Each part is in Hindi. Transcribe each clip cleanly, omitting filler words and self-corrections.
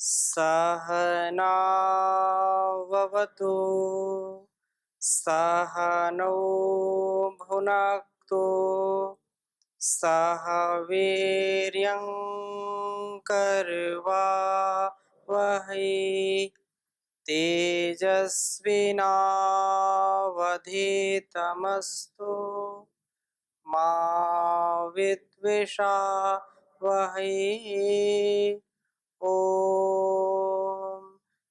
सहनाववतु सहनौ भुनक्तु सह वीर्यं करवावहै तेजस्विनावधीतमस्तु मा विद्विषावहै। ओम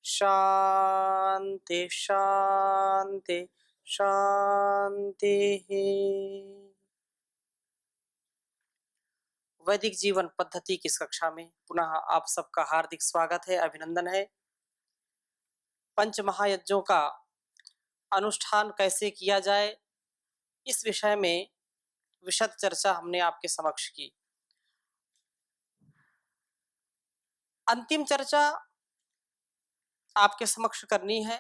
शांति शांति शांति। वैदिक जीवन पद्धति की इस कक्षा में पुनः आप सबका हार्दिक स्वागत है, अभिनंदन है। पंच महायज्ञों का अनुष्ठान कैसे किया जाए, इस विषय में विशद चर्चा हमने आपके समक्ष की। अंतिम चर्चा आपके समक्ष करनी है।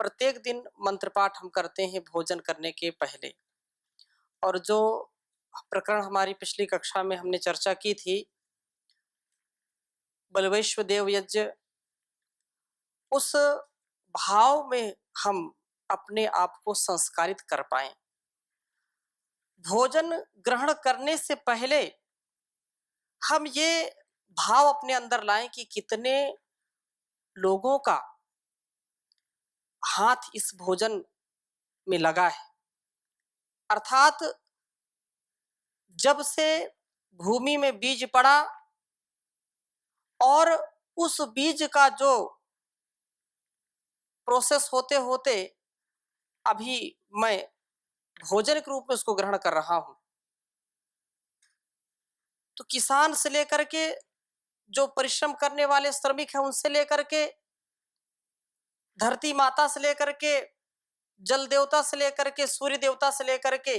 प्रत्येक दिन मंत्र पाठ हम करते हैं भोजन करने के पहले, और जो प्रकरण हमारी पिछली कक्षा में हमने चर्चा की थी, बलवैश्व देव यज्ञ, उस भाव में हम अपने आप को संस्कारित कर पाएं। भोजन ग्रहण करने से पहले हम ये भाव अपने अंदर लाएं कि कितने लोगों का हाथ इस भोजन में लगा है। अर्थात जब से भूमि में बीज पड़ा और उस बीज का जो प्रोसेस होते होते अभी मैं भोजन के रूप में उसको ग्रहण कर रहा हूं, तो किसान से लेकर के जो परिश्रम करने वाले श्रमिक हैं, उनसे लेकर के धरती माता से लेकर के जल देवता से लेकर के सूर्य देवता से लेकर के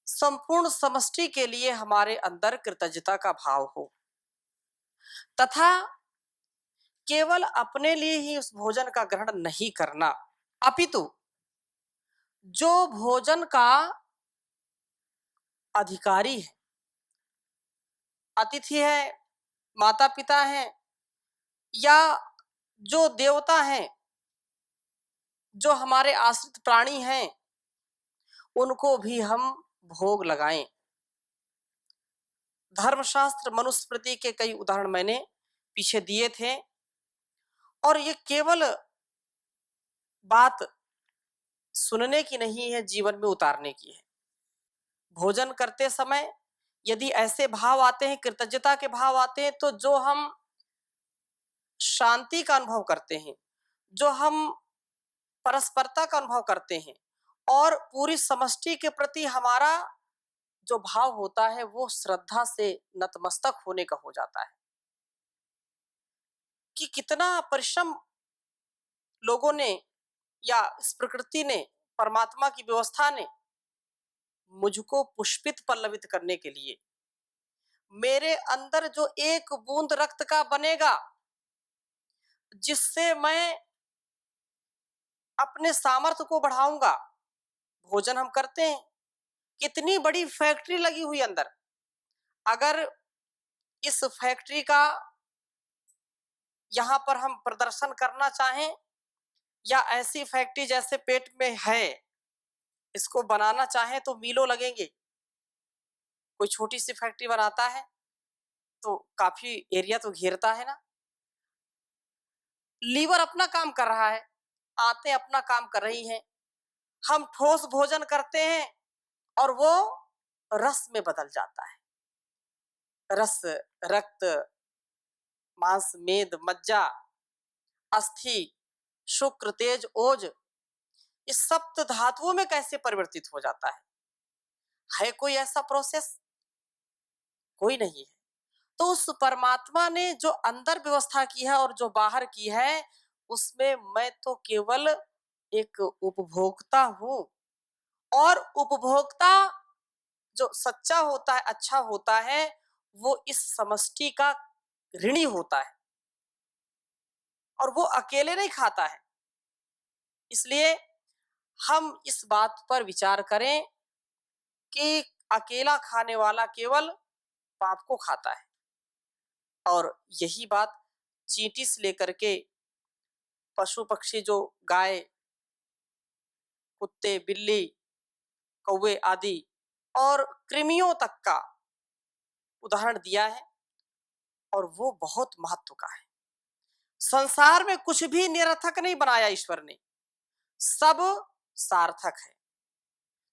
संपूर्ण समष्टि के लिए हमारे अंदर कृतज्ञता का भाव हो, तथा केवल अपने लिए ही उस भोजन का ग्रहण नहीं करना, अपितु जो भोजन का अधिकारी है, अतिथि है, माता पिता हैं, या जो देवता हैं, जो हमारे आश्रित प्राणी हैं, उनको भी हम भोग लगाएं। धर्मशास्त्र मनुस्मृति के कई उदाहरण मैंने पीछे दिए थे, और ये केवल बात सुनने की नहीं है, जीवन में उतारने की है। भोजन करते समय यदि ऐसे भाव आते हैं, कृतज्ञता के भाव आते हैं, तो जो हम शांति का अनुभव करते हैं, जो हम परस्परता का अनुभव करते हैं, और पूरी समष्टि के प्रति हमारा जो भाव होता है वो श्रद्धा से नतमस्तक होने का हो जाता है कि कितना परिश्रम लोगों ने या इस प्रकृति ने, परमात्मा की व्यवस्था ने मुझको पुष्पित पल्लवित करने के लिए, मेरे अंदर जो एक बूंद रक्त का बनेगा जिससे मैं अपने सामर्थ्य को बढ़ाऊंगा। भोजन हम करते हैं, कितनी बड़ी फैक्ट्री लगी हुई अंदर, अगर इस फैक्ट्री का यहां पर हम प्रदर्शन करना चाहें, या ऐसी फैक्ट्री जैसे पेट में है इसको बनाना चाहें, तो मीलों लगेंगे। कोई छोटी सी फैक्ट्री बनाता है तो काफी एरिया तो घेरता है ना। लीवर अपना काम कर रहा है, आंतें अपना काम कर रही हैं, हम ठोस भोजन करते हैं और वो रस में बदल जाता है। रस, रक्त, मांस, मेद, मज्जा, अस्थि, शुक्र, तेज, ओज, इस सप्त धातुओं में कैसे परिवर्तित हो जाता है कोई ऐसा प्रोसेस? कोई नहीं है। तो उस परमात्मा ने जो अंदर व्यवस्था की है और जो बाहर की है, उसमें मैं तो केवल एक उपभोक्ता हूं, और उपभोक्ता जो सच्चा होता है, अच्छा होता है, वो इस समष्टि का ऋणी होता है, और वो अकेले नहीं खाता है। इसलिए हम इस बात पर विचार करें कि अकेला खाने वाला केवल पाप को खाता है, और यही बात चींटी से लेकर के पशु पक्षी, जो गाय, कुत्ते, बिल्ली, कौवे आदि और कृमियों तक का उदाहरण दिया है, और वो बहुत महत्व का है। संसार में कुछ भी निरर्थक नहीं बनाया ईश्वर ने, सब सार्थक है,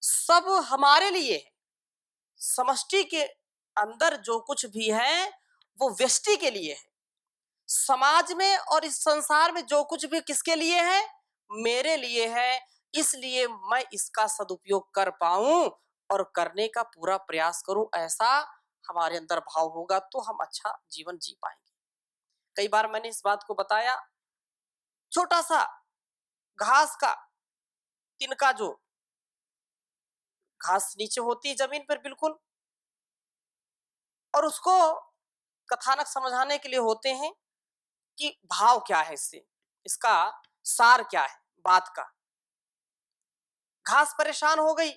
सब हमारे लिए है। समष्टि के अंदर जो कुछ भी है वो व्यष्टि के लिए है। समाज में और इस संसार में जो कुछ भी किसके लिए है? मेरे लिए है। इसलिए मैं इसका सदुपयोग कर पाऊं और करने का पूरा प्रयास करूं, ऐसा हमारे अंदर भाव होगा तो हम अच्छा जीवन जी पाएंगे। कई बार मैंने इस बात को बताया, छोटा सा घास का तिनका, जो घास नीचे होती है जमीन पर बिल्कुल, और उसको कथानक समझाने के लिए होते हैं कि भाव क्या है, इससे इसका सार क्या है बात का। घास परेशान हो गई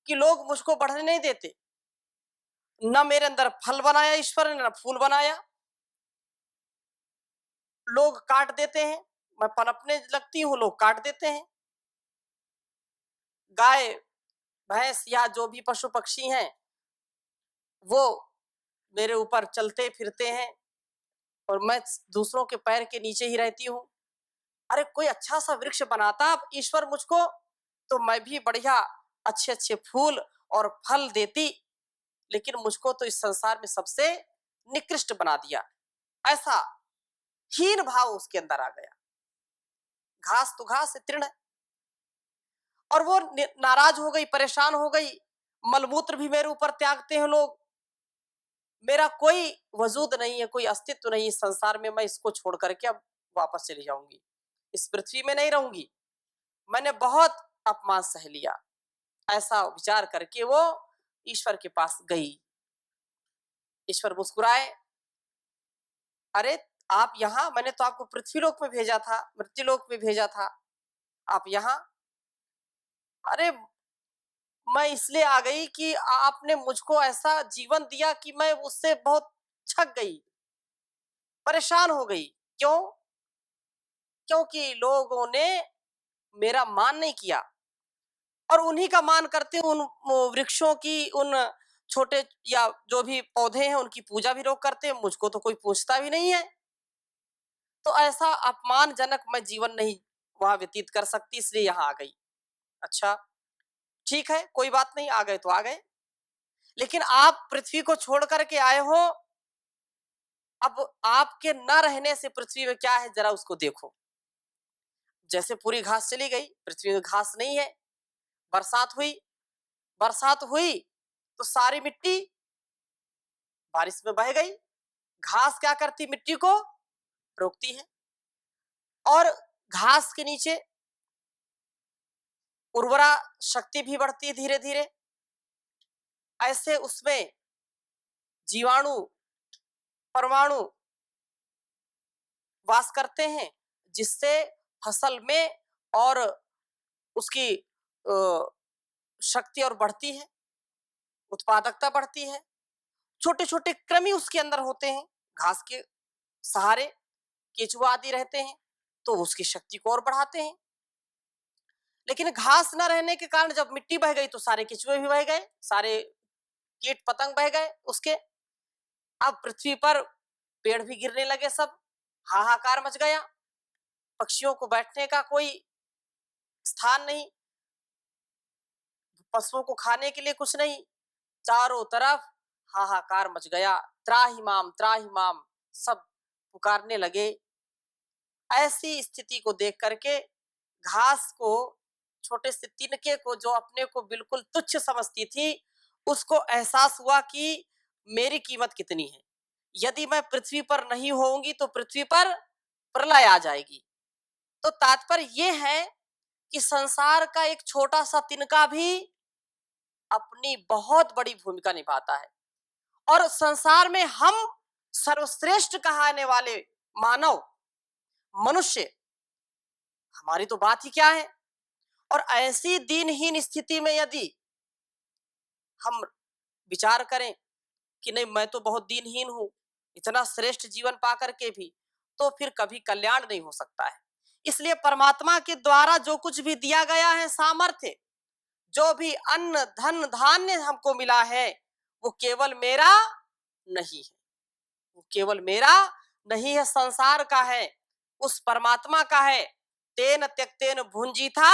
कि लोग मुझको बढ़ने नहीं देते, न मेरे अंदर फल बनाया ईश्वर ने, न फूल बनाया, लोग काट देते हैं, मैं पनपने लगती हूँ, लोग काट देते हैं। गाय, भैंस या जो भी पशु पक्षी हैं वो मेरे ऊपर चलते फिरते हैं और मैं दूसरों के पैर के नीचे ही रहती हूँ। अरे कोई अच्छा सा वृक्ष बनाता ईश्वर मुझको, तो मैं भी बढ़िया अच्छे अच्छे फूल और फल देती, लेकिन मुझको तो इस संसार में सबसे निकृष्ट बना दिया। ऐसा हीन भाव उसके अंदर आ गया। घास तो घास है, तृण है, और वो नाराज हो गई, परेशान हो गई। मलमूत्र भी मेरे ऊपर त्यागते हैं लोग, मेरा कोई वजूद नहीं है, कोई अस्तित्व नहीं इस संसार में, मैं इसको छोड़ करके अब वापस चली जाऊंगी, इस पृथ्वी में नहीं रहूंगी, मैंने बहुत अपमान सह लिया। ऐसा विचार करके वो ईश्वर के पास गई। ईश्वर मुस्कुराए, अरे आप यहाँ, मैंने तो आपको पृथ्वीलोक में भेजा था, मृत्युलोक में भेजा था, आप यहाँ? अरे मैं इसलिए आ गई कि आपने मुझको ऐसा जीवन दिया कि मैं उससे बहुत छक गई, परेशान हो गई। क्यों? क्योंकि लोगों ने मेरा मान नहीं किया, और उन्हीं का मान करते उन वृक्षों की, उन छोटे या जो भी पौधे हैं उनकी पूजा भी लोग करते हैं, मुझको तो कोई पूछता भी नहीं है। तो ऐसा अपमानजनक मैं जीवन नहीं वहां व्यतीत कर सकती, इसलिए यहाँ आ गई। अच्छा ठीक है, कोई बात नहीं, आ गए तो आ गए, लेकिन आप पृथ्वी को छोड़ करके आए हो, अब आपके न रहने से पृथ्वी में क्या है जरा उसको देखो। जैसे पूरी घास चली गई, पृथ्वी में घास नहीं है, बरसात हुई, बरसात हुई तो सारी मिट्टी बारिश में बह गई। घास क्या करती? मिट्टी को रोकती है, और घास के नीचे उर्वरा शक्ति भी बढ़ती है धीरे धीरे। ऐसे उसमें जीवाणु, परमाणु वास करते हैं, जिससे फसल में और उसकी शक्ति और बढ़ती है, उत्पादकता बढ़ती है। छोटे छोटे कृमि उसके अंदर होते हैं, घास के सहारे केचुआ आदि रहते हैं, तो उसकी शक्ति को और बढ़ाते हैं। लेकिन घास न रहने के कारण जब मिट्टी बह गई तो सारे केचुए भी बह गए, सारे कीट पतंग बह गए उसके। अब पृथ्वी पर पेड़ भी गिरने लगे, सब हाहाकार मच गया, पक्षियों को बैठने का कोई स्थान नहीं, पशुओं को खाने के लिए कुछ नहीं, चारों तरफ हाहाकार मच गया, त्राहि माम सब पुकारने लगे। ऐसी स्थिति को देख करके घास को, छोटे से तिनके को जो अपने को बिल्कुल तुच्छ समझती थी, उसको एहसास हुआ कि मेरी कीमत कितनी है। यदि मैं पृथ्वी पर नहीं होऊंगी तो पृथ्वी पर प्रलय आ जाएगी। तो तात्पर्य ये है कि संसार का एक छोटा सा तिनका भी अपनी बहुत बड़ी भूमिका निभाता है, और संसार में हम सर्वश्रेष्ठ कहने वाले मानव, मनुष्य, हमारी तो बात ही क्या है। और ऐसी दीनहीन स्थिति में यदि हम विचार करें कि नहीं मैं तो बहुत दीनहीन हूं, इतना श्रेष्ठ जीवन पा करके भी, तो फिर कभी कल्याण नहीं हो सकता है। इसलिए परमात्मा के द्वारा जो कुछ भी दिया गया है सामर्थ्य, जो भी अन्न धन धान्य हमको मिला है, वो केवल मेरा नहीं है, वो केवल मेरा नहीं है, संसार का है, उस परमात्मा का है। तेन त्यक्तेन भुंजीथा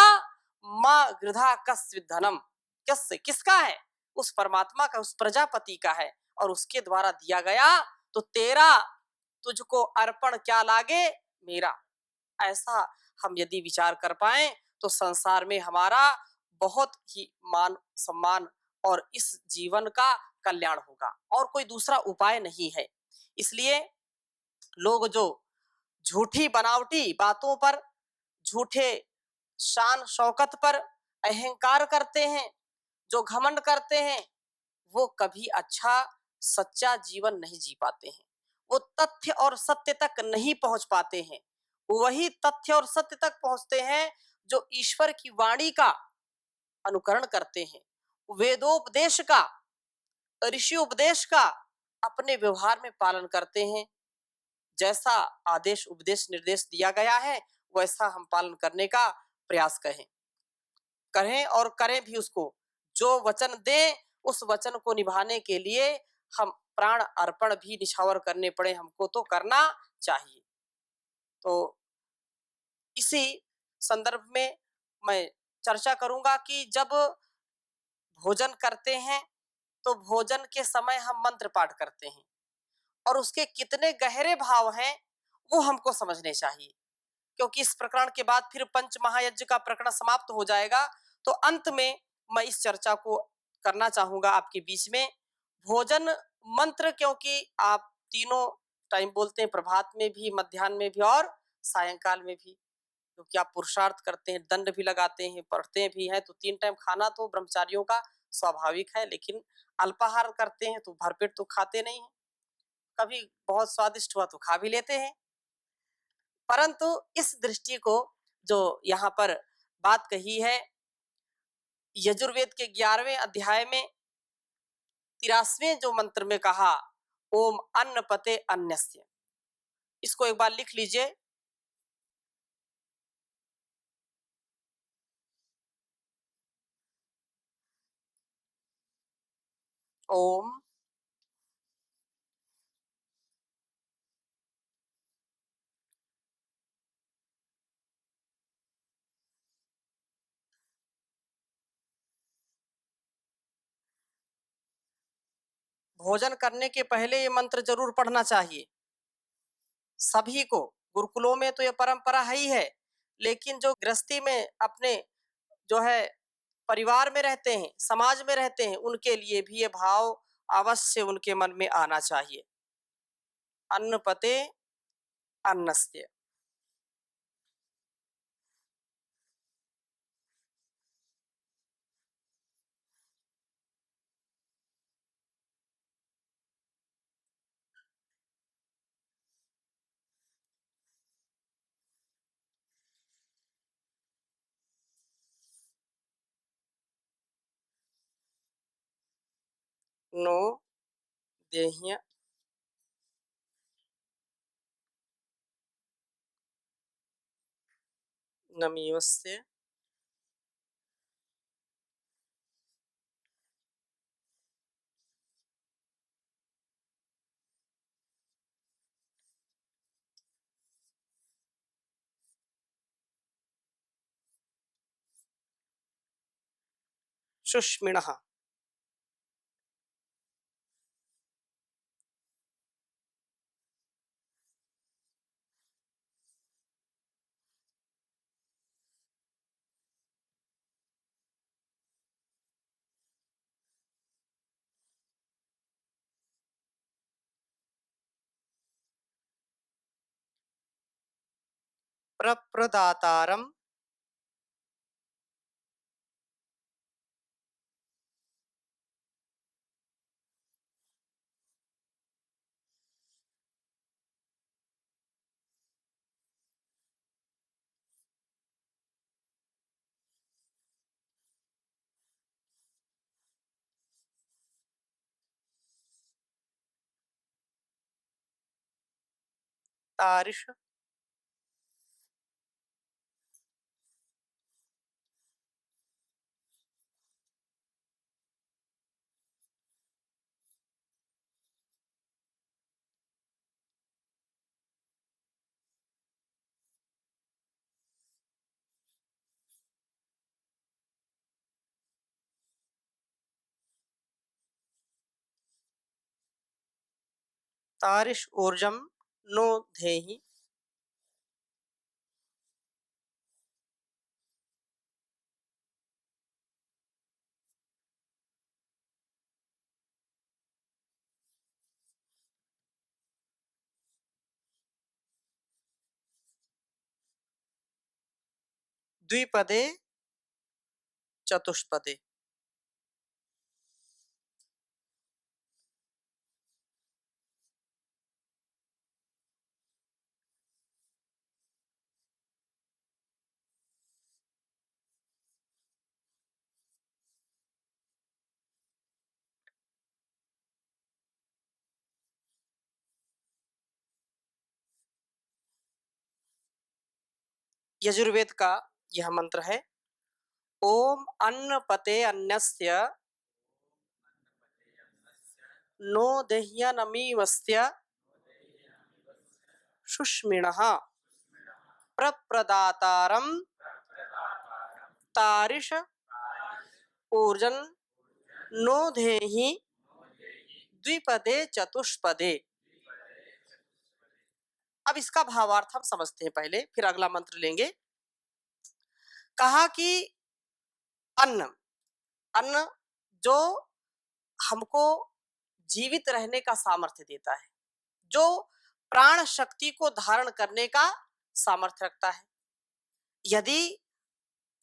माँ गृधा कस्य धनम, किसका है? उस परमात्मा का, उस प्रजापति का है, और उसके द्वारा दिया गया, तो तेरा तुझको अर्पण क्या लागे मेरा। ऐसा हम यदि विचार कर पाए तो संसार में हमारा बहुत ही मान सम्मान और इस जीवन का कल्याण होगा, और कोई दूसरा उपाय नहीं है। इसलिए लोग जो झूठी बनावटी बातों पर, झूठे शान शौकत पर अहंकार करते हैं, जो घमंड करते हैं, वो कभी अच्छा सच्चा जीवन नहीं जी पाते हैं। वो तथ्य और सत्य तक नहीं पहुंच पाते हैं। वही तथ्य और सत्य तक पहुंचते हैं जो ईश्वर की वाणी का अनुकरण करते हैं, वेदोपदेश का, ऋषि उपदेश का अपने व्यवहार में पालन करते हैं। जैसा आदेश उपदेश निर्देश दिया गया है, वैसा हम पालन करने का प्रयास करें और करें भी उसको। जो वचन दें, उस वचन को निभाने के लिए हम प्राण अर्पण भी निछावर करने पड़े, हमको तो करना चाहिए। तो इसी संदर्भ में मैं चर्चा करूंगा कि जब भोजन करते हैं, तो भोजन के समय हम मंत्र पाठ करते हैं, और उसके कितने गहरे भाव हैं वो हमको समझने चाहिए, क्योंकि इस प्रकरण के बाद फिर पंच महायज्ञ का प्रकरण समाप्त हो जाएगा। तो अंत में मैं इस चर्चा को करना चाहूंगा आपके बीच में। भोजन मंत्र, क्योंकि आप तीनों टाइम बोलते हैं, प्रभात में भी, मध्याह्न में भी और सायंकाल में भी, क्योंकि आप पुरुषार्थ करते हैं, दंड भी लगाते हैं, पढ़ते भी हैं, तो 3 टाइम खाना तो ब्रह्मचारियों का स्वाभाविक है। लेकिन अल्पाहार करते हैं तो भरपेट तो खाते नहीं है, कभी बहुत स्वादिष्ट हुआ तो खा भी लेते हैं। परंतु इस दृष्टि को जो यहाँ पर बात कही है, यजुर्वेद के 11वें अध्याय में 83वें जो मंत्र में कहा, ओम अन्न पते अन्यस्य, इसको एक बार लिख लीजिए। ओम भोजन करने के पहले ये मंत्र जरूर पढ़ना चाहिए सभी को। गुरुकुलों में तो ये परंपरा है ही है, लेकिन जो गृहस्थी में अपने जो है परिवार में रहते हैं, समाज में रहते हैं, उनके लिए भी ये भाव अवश्य उनके मन में आना चाहिए। अन्न पते अन्नस्य। नो देह्य नमीयस्य सुष्मिणः। प्रप्रदातारम तारिश, तारिश ऊर्जम नो धेहि, द्विपदे चतुष्पदे। यजुर्वेद का यह मंत्र है। ओम अन्न पते अन्यस्य नो दह्यनमीवस्य सुष्मिणः प्रप्रदातारं तारिश ऊर्जन नो धेहि द्विपदे चतुष्पदे। अब इसका भावार्थ हम समझते हैं पहले, फिर अगला मंत्र लेंगे। कहा कि अन्न, अन्न जो हमको जीवित रहने का सामर्थ्य देता है, जो प्राण शक्ति को धारण करने का सामर्थ्य रखता है। यदि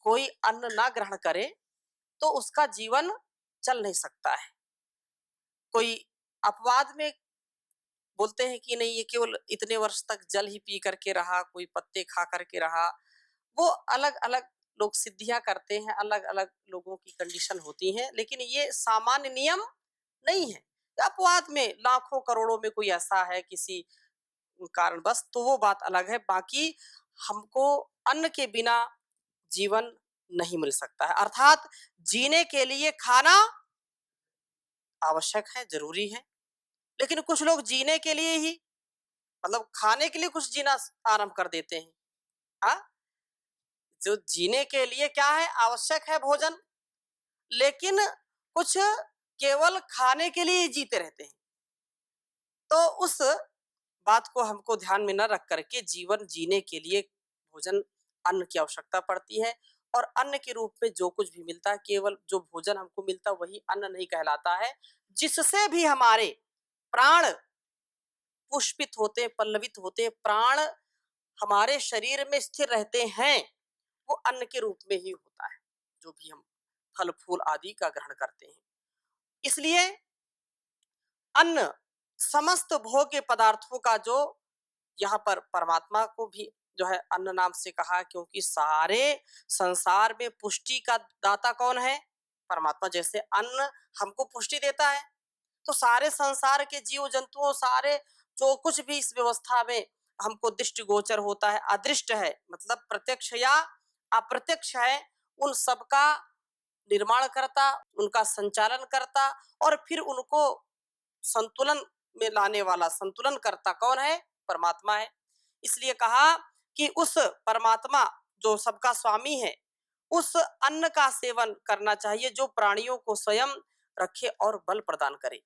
कोई अन्न ना ग्रहण करे तो उसका जीवन चल नहीं सकता है। कोई अपवाद में बोलते हैं कि नहीं, ये केवल इतने वर्ष तक जल ही पी करके रहा, कोई पत्ते खा करके रहा। वो अलग अलग लोग सिद्धियां करते हैं, अलग अलग लोगों की कंडीशन होती है, लेकिन ये सामान्य नियम नहीं है। अपवाद में लाखों करोड़ों में कोई ऐसा है किसी कारणवश, तो वो बात अलग है। बाकी हमको अन्न के बिना जीवन नहीं मिल सकता है। अर्थात जीने के लिए खाना आवश्यक है, जरूरी है। लेकिन कुछ लोग जीने के लिए ही, मतलब खाने के लिए कुछ जीना आरंभ कर देते हैं। हाँ, जो जीने के लिए क्या है, आवश्यक है भोजन, लेकिन कुछ केवल खाने के लिए ही जीते रहते हैं। तो उस बात को हमको ध्यान में न रख करके जीवन जीने के लिए भोजन, अन्न की आवश्यकता पड़ती है। और अन्न के रूप में जो कुछ भी मिलता है, केवल जो भोजन हमको मिलता है वही अन्न नहीं कहलाता है। जिससे भी हमारे प्राण पुष्पित होते, पल्लवित होते, प्राण हमारे शरीर में स्थिर रहते हैं, वो अन्न के रूप में ही होता है, जो भी हम फल फूल आदि का ग्रहण करते हैं। इसलिए अन्न समस्त भोग्य पदार्थों का, जो यहाँ पर परमात्मा को भी जो है अन्न नाम से कहा, क्योंकि सारे संसार में पुष्टि का दाता कौन है, परमात्मा। जैसे अन्न हमको पुष्टि देता है, तो सारे संसार के जीव जंतुओं, सारे जो कुछ भी इस व्यवस्था में हमको दृष्टि गोचर होता है, अदृष्ट है, मतलब प्रत्यक्ष या अप्रत्यक्ष है, उन सबका निर्माण करता, उनका संचालन करता और फिर उनको संतुलन में लाने वाला, संतुलन करता कौन है, परमात्मा है। इसलिए कहा कि उस परमात्मा जो सबका स्वामी है, उस अन्न का सेवन करना चाहिए जो प्राणियों को स्वयं रखे और बल प्रदान करे।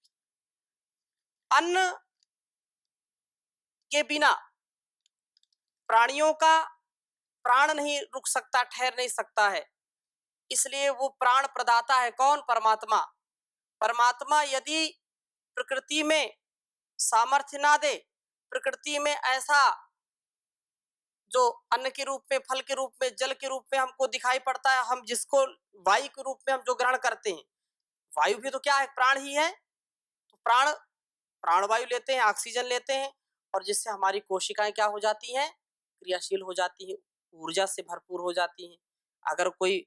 अन्न के बिना प्राणियों का प्राण नहीं रुक सकता, ठहर नहीं सकता है। इसलिए वो प्राण प्रदाता है कौन, परमात्मा। परमात्मा यदि प्रकृति में सामर्थ्य ना दे, प्रकृति में ऐसा जो अन्न के रूप में, फल के रूप में, जल के रूप में हमको दिखाई पड़ता है, हम जिसको वायु के रूप में हम जो ग्रहण करते हैं, वायु भी तो क्या है, प्राण ही है। तो प्राण, प्राणवायु लेते हैं, ऑक्सीजन लेते हैं, और जिससे हमारी कोशिकाएं क्या हो जाती हैं, क्रियाशील हो जाती हैं, ऊर्जा से भरपूर हो जाती हैं। अगर कोई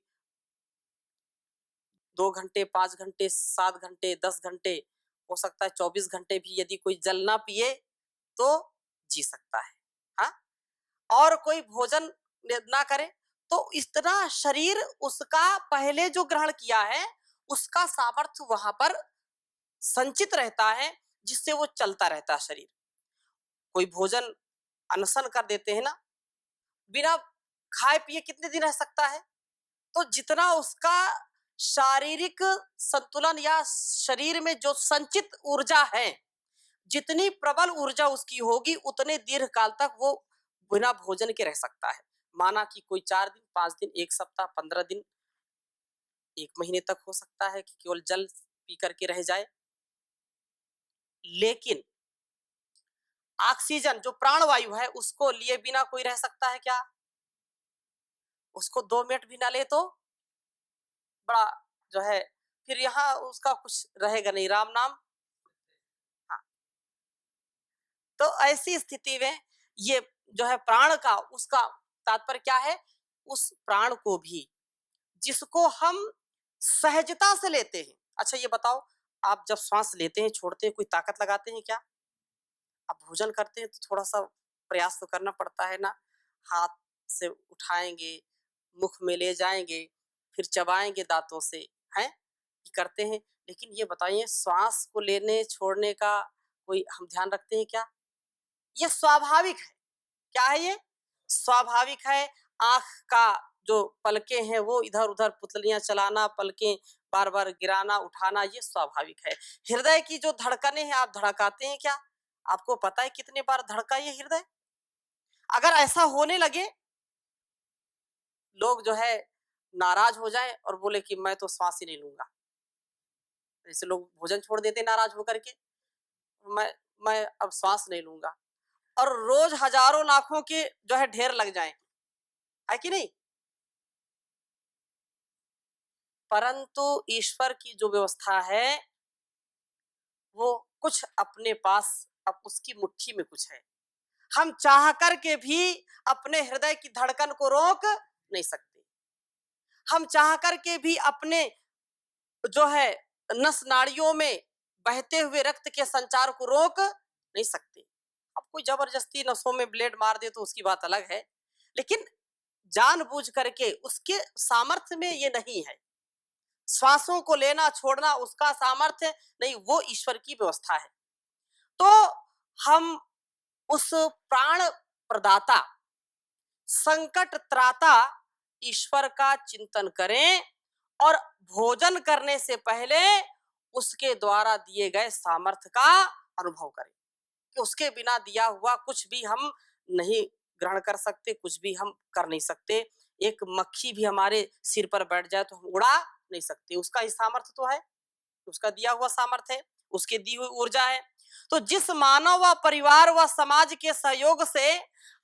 2 घंटे, 5 घंटे, 7 घंटे, 10 घंटे, हो सकता है 24 घंटे भी यदि कोई जल ना पिए तो जी सकता है। और कोई भोजन ना करे तो इतना शरीर उसका पहले जो ग्रहण किया है उसका सामर्थ्य वहां पर संचित रहता है, जिससे वो चलता रहता है शरीर। कोई भोजन अनशन कर देते हैं ना, बिना खाए पिए कितने दिन रह सकता है? तो जितना उसका शारीरिक संतुलन या शरीर में जो संचित ऊर्जा है, जितनी प्रबल ऊर्जा उसकी होगी उतने दीर्घ काल तक वो बिना भोजन के रह सकता है। माना कि कोई 4 दिन, 5 दिन, 1 सप्ताह, 15 दिन, 1 महीने तक हो सकता है कि केवल जल पी करके रह जाए। लेकिन ऑक्सीजन जो प्राणवायु है उसको लिए बिना कोई रह सकता है क्या? उसको 2 मिनट भी ना ले तो बड़ा जो है, फिर यहाँ उसका कुछ रहेगा नहीं, राम नाम। हाँ, तो ऐसी स्थिति में ये जो है प्राण का, उसका तात्पर्य क्या है? उस प्राण को भी जिसको हम सहजता से लेते हैं। अच्छा ये बताओ, आप जब श्वास लेते हैं छोड़ते हैं कोई ताकत लगाते हैं क्या? आप भोजन करते हैं तो थोड़ा सा प्रयास तो करना पड़ता है ना, हाथ से उठाएंगे, मुख में ले जाएंगे, फिर चबाएंगे दांतों से, हैं, ये करते हैं। लेकिन ये बताइए श्वास को लेने छोड़ने का कोई हम ध्यान रखते हैं क्या? ये स्वाभाविक है। क्या है ये? स्वाभाविक है। आंख का जो पलकें हैं वो इधर उधर पुतलियां चलाना, पलकें बार बार गिराना उठाना, ये स्वाभाविक है। हृदय की जो धड़कनें हैं आप धड़काते हैं क्या? आपको पता है कितने बार धड़का ये हृदय? अगर ऐसा होने लगे, लोग जो है नाराज हो जाए और बोले कि मैं तो श्वास ही नहीं लूंगा, जैसे लोग भोजन छोड़ देते हैं नाराज होकर के, मैं मैं अब श्वास नहीं लूंगा, और रोज हजारों लाखों के जो है ढेर लग जाएं, है कि नहीं? परंतु ईश्वर की जो व्यवस्था है वो कुछ अपने पास, अब उसकी मुट्ठी में कुछ है। हम चाह करके भी अपने हृदय की धड़कन को रोक नहीं सकते। हम चाह करके भी अपने जो है नस नाड़ियों में बहते हुए रक्त के संचार को रोक नहीं सकते। अब कोई जबरदस्ती नसों में ब्लेड मार दे तो उसकी बात अलग है, लेकिन जानबूझ करके उसके सामर्थ्य में ये नहीं है। श्वासों को लेना छोड़ना उसका सामर्थ्य नहीं, वो ईश्वर की व्यवस्था है। तो हम उस प्राण प्रदाता, संकट त्राता ईश्वर का चिंतन करें और भोजन करने से पहले उसके द्वारा दिए गए सामर्थ्य का अनुभव करें कि उसके बिना दिया हुआ कुछ भी हम नहीं ग्रहण कर सकते, कुछ भी हम कर नहीं सकते। एक मक्खी भी हमारे सिर पर बैठ जाए तो हम उड़ा नहीं सकते, उसका ही सामर्थ्य तो है, उसका दिया हुआ सामर्थ्य है, उसकी दी हुई ऊर्जा है। तो जिस मानव व परिवार व समाज के सहयोग से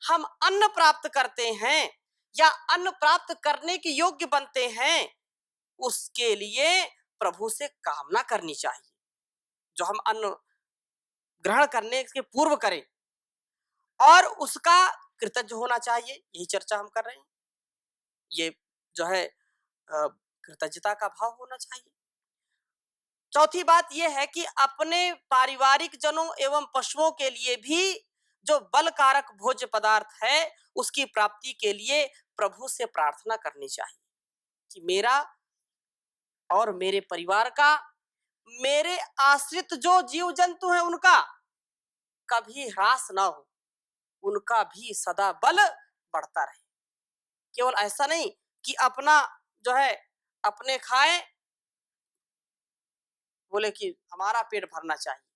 हम अन्न प्राप्त करते हैं या अन्न प्राप्त करने के योग्य बनते हैं, उसके लिए प्रभु से कामना करनी चाहिए। जो हम अन्न ग्रहण करने के पूर्व करें और उसका कृतज्ञ होना चाहिए, यही चर्चा हम कर रहे हैं। ये जो है कृतज्ञता का भाव होना चाहिए। चौथी बात यह है कि अपने पारिवारिक जनों एवं पशुओं के लिए भी जो बल कारक भोज्य पदार्थ है उसकी प्राप्ति के लिए प्रभु से प्रार्थना करनी चाहिए कि मेरा और मेरे परिवार का, मेरे आश्रित जो जीव जंतु हैं उनका कभी ह्रास ना हो, उनका भी सदा बल बढ़ता रहे। केवल ऐसा नहीं कि अपना जो है अपने खाए, बोले कि हमारा पेट भरना चाहिए।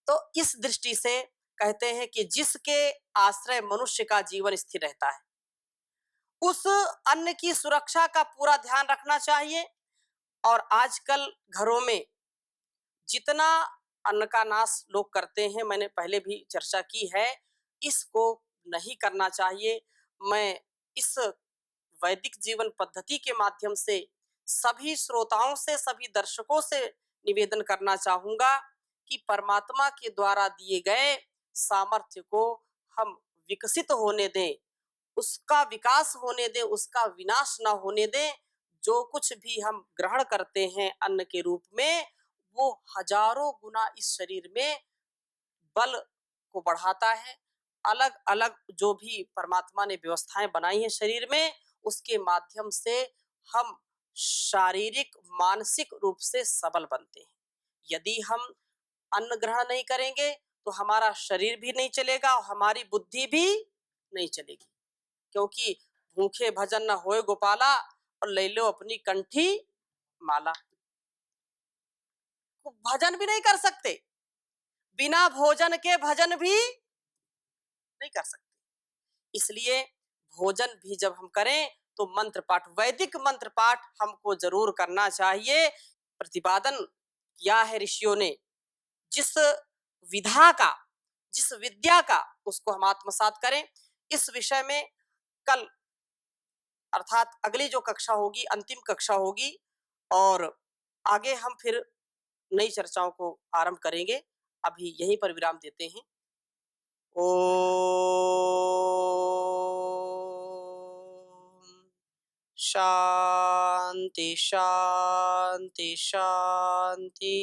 तो इस दृष्टि से कहते हैं कि जिसके आश्रय मनुष्य का जीवन स्थिर रहता है, उस अन्न की सुरक्षा का पूरा ध्यान रखना चाहिए। और आजकल घरों में जितना अन्न का नाश लोग करते हैं, मैंने पहले भी चर्चा की है, इसको नहीं करना चाहिए। मैं इस वैदिक जीवन पद्धति के माध्यम से सभी श्रोताओं से, सभी दर्शकों से निवेदन करना चाहूंगा कि परमात्मा के द्वारा दिए गए सामर्थ्य को हम विकसित होने दें, उसका विकास होने दें, उसका विनाश ना होने दें। जो कुछ भी हम ग्रहण करते हैं अन्न के रूप में, वो हजारों गुना इस शरीर में बल को बढ़ाता है, अलग अलग जो भी परमात्मा ने व्यवस्थाएं बनाई हैं शरीर में, उसके माध्यम से हम शारीरिक मानसिक रूप से सबल बनते हैं। यदि हम अन्न ग्रहण नहीं करेंगे तो हमारा शरीर भी नहीं चलेगा और हमारी बुद्धि भी नहीं चलेगी, क्योंकि भूखे भजन न होए गोपाला और ले लो अपनी कंठी माला। तो भजन भी नहीं कर सकते, बिना भोजन के भजन भी नहीं कर सकते। इसलिए भोजन भी जब हम करें तो मंत्र पाठ, वैदिक मंत्र पाठ हमको जरूर करना चाहिए। प्रतिपादन किया है ऋषियों ने, जिस विधा का, जिस विद्या का, उसको हम आत्मसात करें। इस विषय में कल अर्थात अगली जो कक्षा होगी, अंतिम कक्षा होगी, और आगे हम फिर नई चर्चाओं को आरंभ करेंगे। अभी यहीं पर विराम देते हैं। ओम शांति शांति शांति।